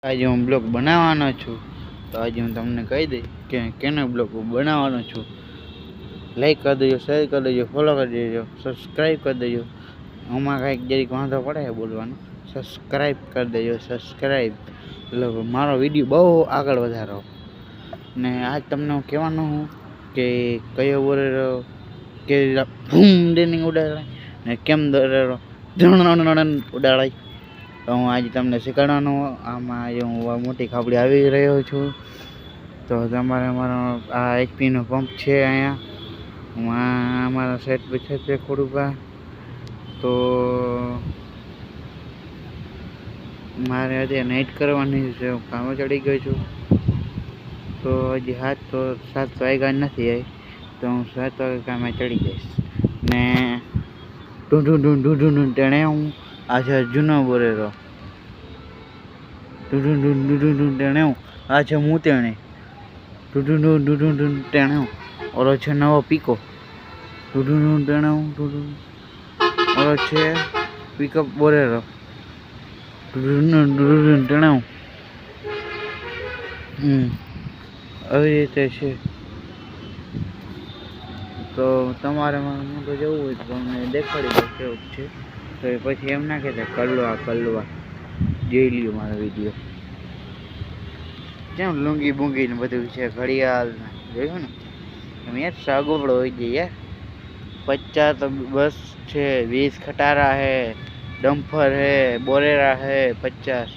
આજે હું બ્લોગ બનાવવાનો છું, તો આજે હું તમને કહી દઈશ કે કેનો બ્લોગ બનાવવાનો છું. લાઈક કરી દેજો, શેર કરી દેજો, ફોલો કરી દેજો, સબસ્ક્રાઈબ કરી દેજો. આમાં કાંઈક જરીક વાંધો પડે છે બોલવાનું. સબસ્ક્રાઈબ કરી દેજો, સબસ્ક્રાઈબ એટલે મારો વિડીયો બહુ આગળ વધારો. ને આજ તમને હું કહેવાનો હું કે કયો બોરેરો કે ભૂમ ડેનિંગ ઉડાડાય ને કેમ દરેરો ઉડાડાય. તો હું આજે તમને શીખવાડવાનો. આમાં આજે હું મોટી ખાબડી આવી રહ્યો છું. તો તમારે અમારો આ એચપીનો પંપ છે અહીંયા અમારા સેટ છે તે ખોડું. તો મારે અત્યારે નાઇટ કરવાની છે, હું કામે ચડી ગયો છું. તો હજી 7 વાગ્યા નથી આવી, તો હું 7 વાગે કામે ચડી જઈશ. ને ઢૂંઢું તેણે હું આ છે જૂનો બોરેરો. તેણે હું આ છે મૂતેણી. તેણે હું ઓલો છે નવો પીકો. તેણે હું ઓલો છે પિકઅપ બોરેરો. તેણે હું આવી રીતે છે. તો તમારે મોટું જવું હોય તો તમને દેખાડી દો કેવું છે. તો એ પછી એમ ના કહેતા કલવા જોઈ લ્યો મારો વિડીયો. કેમ લુંગી બુંગી ને બધું છે, ઘડિયાળ જોયું ને એમ યાર સાગોબડો હોય છે યાર. 50 તો બસ છે, 20 ખટારા હે, ડમ્ફર હે, બોરેરા હે 50.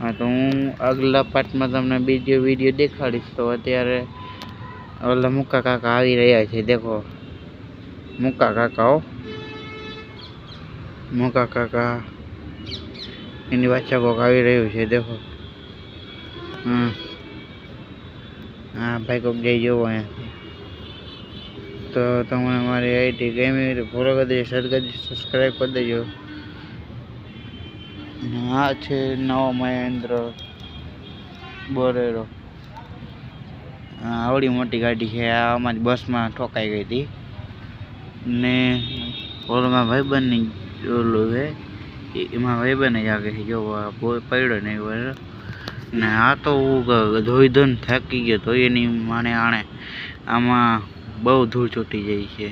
હા, તો હું આગલા પાર્ટમાં તમને બીજો વિડીયો દેખાડીશ. તો અત્યારે ઓલા મુક્કા કાકા આવી રહ્યા છે. દેખો મુક્કા કાકા, મુક્કા કાકા એની પાછળ કોક આવી રહ્યું છે. દેખો હા ભાઈ કોક જઈ જવો અહીંયાથી. તો તમને મારી આઈડી ગમી તો ફોલો કરી દેજો, શેર કરી દેજો, સબસ્ક્રાઈબ કરી દેજો. આ છે નવો મહેન્દ્ર બોરેરો. આવડી મોટી ગાડી છે. આ અમારી બસમાં ઠોકાઈ ગઈ હતી ને ઓલોમાં ભાઈબંધની ઓલું છે એમાં ભાઈબંધ જ આગળ છે. જો પડ્યો ને બરાબર ને આ તો ધોઈ ધોઈને થાકી ગયો તો એની માને આણે આમાં બહુ ધૂળ ચોટી જાય છે.